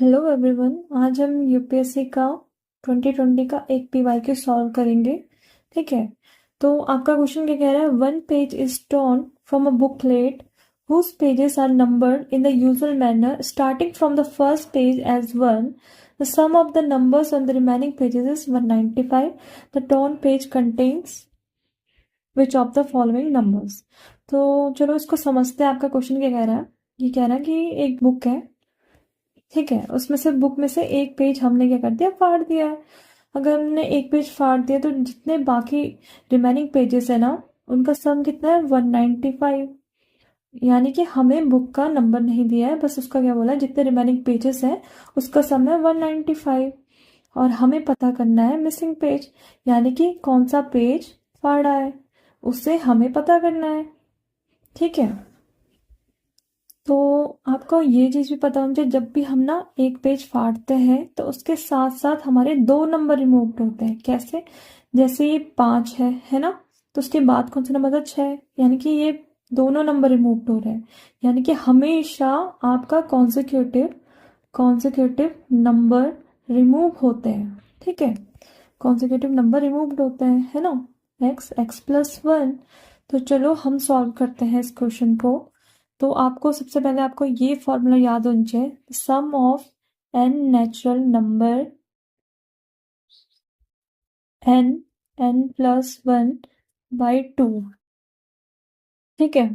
Hello everyone. आज हम UPSC का 2020 का एक पीवाईक्यू सॉल्व करेंगे। ठीक है, तो आपका क्वेश्चन क्या कह रहा है? One page is torn from a booklet whose pages are numbered in the usual manner starting from the first page as 1. The sum of the numbers on the remaining pages is 195. The torn page contains which of the following numbers? तो चलो इसको समझते हैं। आपका question क्या कह रहा है? ये कह रहा है कि एक बुक है, ठीक है, उसमें से बुक में से एक पेज हमने क्या कर दिया, फाड़ दिया है। अगर हमने एक पेज फाड़ दिया तो जितने बाकी रिमेनिंग पेजेस है ना, उनका सम कितना है? 195। यानी कि हमें बुक का नंबर नहीं दिया है, बस उसका क्या बोला है, जितने रिमेनिंग पेजेस हैं उसका सम है 195। और हमें पता करना है मिसिंग पेज, यानी कि कौन सा पेज फाड़ा है, उससे हमें पता करना है। ठीक है, तो आपको ये चीज भी पता होनी चाहिए, जब भी हम ना एक पेज फाड़ते हैं तो उसके साथ साथ हमारे दो नंबर रिमूव होते हैं। कैसे? जैसे ये 5 है ना, तो उसके बाद कौन सा नंबर था? 6, यानी कि ये दोनों नंबर रिमूव हो रहे हैं। यानी कि हमेशा आपका कॉन्जिक्यूटिव नंबर रिमूव होते हैं। ठीक है, कॉन्जिक्यूटिव नंबर रिमूव होते हैं, है ना, एक्स प्लस 1। तो चलो हम सॉल्व करते हैं इस क्वेश्चन को। तो आपको सबसे पहले आपको ये फॉर्मूला याद होना चाहिए, sum of n natural number n plus 1 by 2। ठीक है,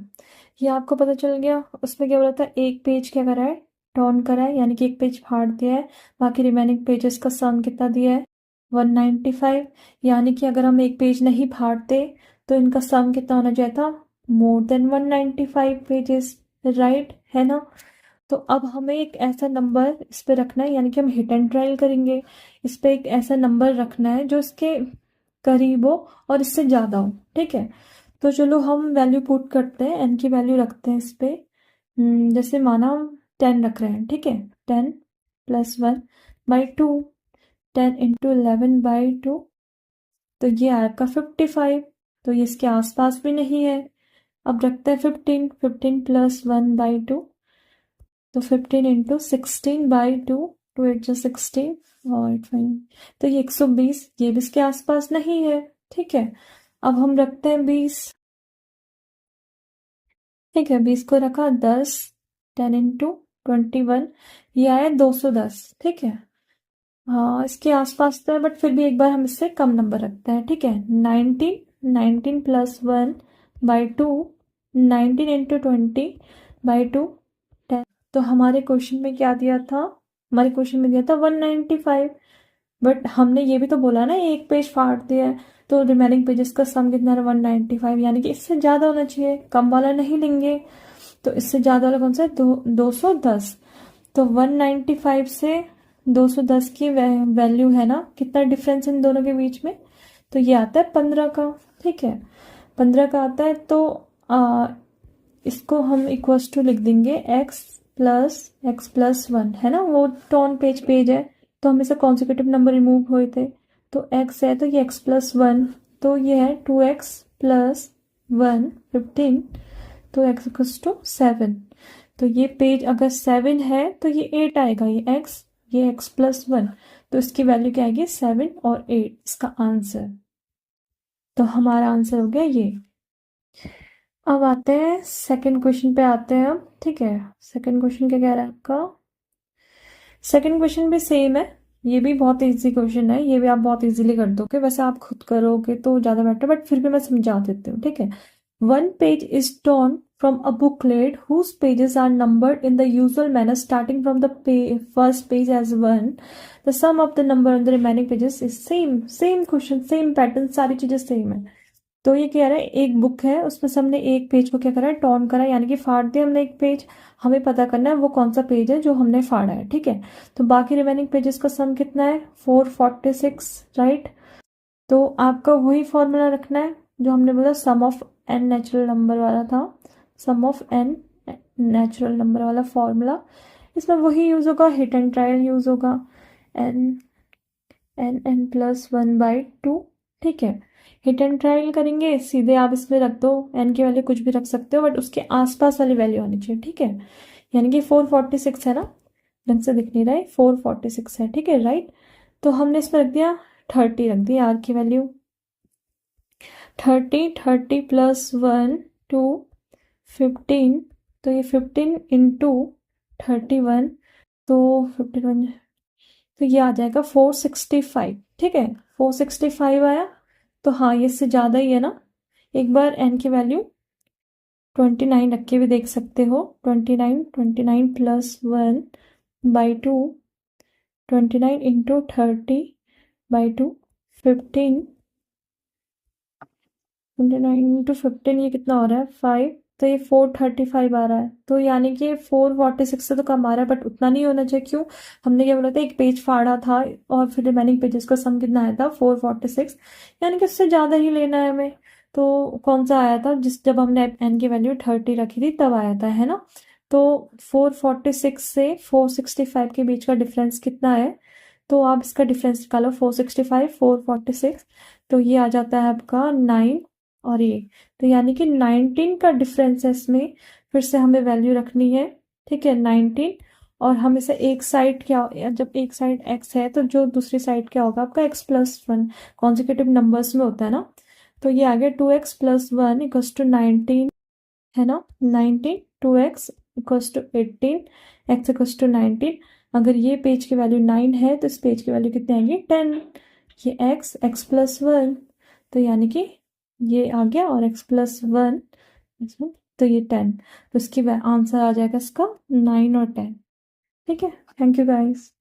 ये आपको पता चल गया। उसमें क्या बोला था? एक पेज क्या करा है? टर्न करा है, यानी कि एक पेज फाड़ दिया है। बाकी रिमेनिंग पेजेस का सम कितना दिया है? 195। यानी कि अगर हम एक पेज नहीं फाड़ते तो इनका सम कितना होना चाहिए था? मोर देन 195 पेजेस, राइट, है ना। तो अब हमें एक ऐसा नंबर इस पे रखना है, यानी कि हम हिट एंड ट्रायल करेंगे। इस पे एक ऐसा नंबर रखना है जो इसके करीब हो और इससे ज़्यादा हो। ठीक है, तो चलो हम वैल्यू पुट करते हैं, एन की वैल्यू रखते हैं इस पे। जैसे माना हम 10 रख रहे हैं, ठीक है, 10 प्लस 1 बाई 2, 10 इंटू 11 बाई 2, तो ये आएगा 55। तो ये इसके आसपास भी नहीं है। अब रखते हैं 15 प्लस 1 बाई 2, तो 15 इंटू 16 बाई 2, 2 8 जो 16 और 20, तो ये 120, ये भी इसके आसपास नहीं है। ठीक है, अब हम रखते हैं 20। ठीक है, 20 को रखा 10, 10 इंटू 21, ये आया 210। ठीक है, हाँ इसके आसपास तो है, बट फिर भी एक बार हम इससे कम नंबर रखते हैं। ठीक है, 19 प्लस 1 बाई 2, 19 इंटू 20 बाई 2, 10। तो हमारे क्वेश्चन में क्या दिया था? हमारे क्वेश्चन में दिया था 195। बट हमने ये भी तो बोला ना, एक पेज फाड़ दिया है, तो रिमेनिंग पेजेस का सम कितना है? 195। यानी कि इससे ज़्यादा होना चाहिए, कम वाला नहीं लेंगे। तो इससे ज़्यादा वाला कौन सा है? 210। तो 195 से 210 की वैल्यू है ना, कितना डिफरेंस इन दोनों के बीच में? तो ये आता है 15 का। ठीक है, 15 का आता है। तो इसको हम इक्वल्स टू लिख देंगे x प्लस 1, है ना, वो टॉन पेज है, तो हमें से कॉन्सिक्यूटिव नंबर रिमूव हुए थे। तो x है, तो ये x प्लस 1, तो ये है 2x प्लस 1 15, तो x इक्वल्स टू 7। तो ये पेज अगर 7 है तो ये 8 आएगा, ये x प्लस 1, तो इसकी वैल्यू क्या आएगी? 7 और 8, इसका आंसर। तो हमारा आंसर हो गया ये। अब आते हैं सेकंड क्वेश्चन पे आते हैं हम। ठीक है, सेकंड क्वेश्चन क्या कह रहा है आपका? सेकंड क्वेश्चन भी सेम है, ये भी बहुत इजी क्वेश्चन है, ये भी आप बहुत इजीली कर दोगे। वैसे आप खुद करोगे तो ज़्यादा बेटर, बट फिर भी मैं समझा देती हूँ। ठीक है, one page is torn from a booklet whose pages are numbered in the usual manner starting from the first page as 1. The sum of the number on the remaining pages is same question, same pattern, सारी चीजें same है। तो ये कह रहा है एक book है, उसमें से हमने एक पेज को क्या करा है? टॉर्न करा है, यानी कि फाड़ दिया हमने एक पेज। हमें पता करना है वो कौन सा पेज है जो हमने फाड़ा है। ठीक है, तो बाकी रिमेनिंग पेजेस का सम कितना है? 446, राइट। तो आपका वही फॉर्मूला रखना है जो हमने बोला, सम ऑफ एन नेचुरल नंबर वाला था, सम ऑफ एन नेचुरल नंबर वाला फॉर्मूला। इसमें वही यूज होगा, हिट एंड ट्रायल यूज होगा, एन एन प्लस 1 बाई 2। ठीक है, हिट एंड ट्रायल करेंगे, सीधे आप इसमें रख दो, एन की वैल्यू कुछ भी रख सकते हो, बट उसके आसपास वाली वैल्यू आनी चाहिए। ठीक है, यानी कि 446 है ना, ढंग से दिख नहीं रहा है, 446 है, ठीक है, राइट। तो हमने इसमें रख दिया 30, रख दिया आर की वैल्यू 30, 30 प्लस 1 2 15, तो ये 15 इंटू 31, तो 51, तो ये आ जाएगा 465, ठीक है, 465 आया। तो हाँ, ये इससे ज़्यादा ही है ना। एक बार n की वैल्यू 29 रख के भी देख सकते हो। 29 plus 1 by 2, 29 into 30 by 2, 15, 29 into 15, ये कितना हो रहा है 5, तो ये 435 आ रहा है। तो यानी कि 446 से तो कम आ रहा है, बट उतना नहीं होना चाहिए। क्यों? हमने क्या बोला था, एक पेज फाड़ा था और फिर रिमेनिंग पेजेस का सम कितना आया था 446, यानी कि उससे ज़्यादा ही लेना है हमें। तो कौन सा आया था, जब हमने n की वैल्यू 30 रखी थी तब आया था, है ना। तो 446 से 465 के बीच का डिफरेंस कितना है, तो आप इसका डिफरेंस निकालो, 465 446, तो ये आ जाता है आपका 9 और ये, तो यानी कि 19 का डिफरेंस है इसमें। फिर से हमें वैल्यू रखनी है, ठीक है, 19, और हम इसे एक साइड क्या, जब एक साइड x है तो जो दूसरी साइड क्या होगा आपका x+1, कॉन्जिक्यूटिव नंबर्स में होता है ना। तो ये आ गया 2x+1 इक्वल्स टू 19, है ना, 19, 2x equals to 18, x equals to 19। अगर ये पेज की वैल्यू 9 है तो इस पेज की वैल्यू कितनी आएगी 10, ये x+1, तो यानी कि ये आ गया, और x+1, तो ये 10, तो इसकी आंसर आ जाएगा इसका 9 और 10, ठीक है। Thank you guys.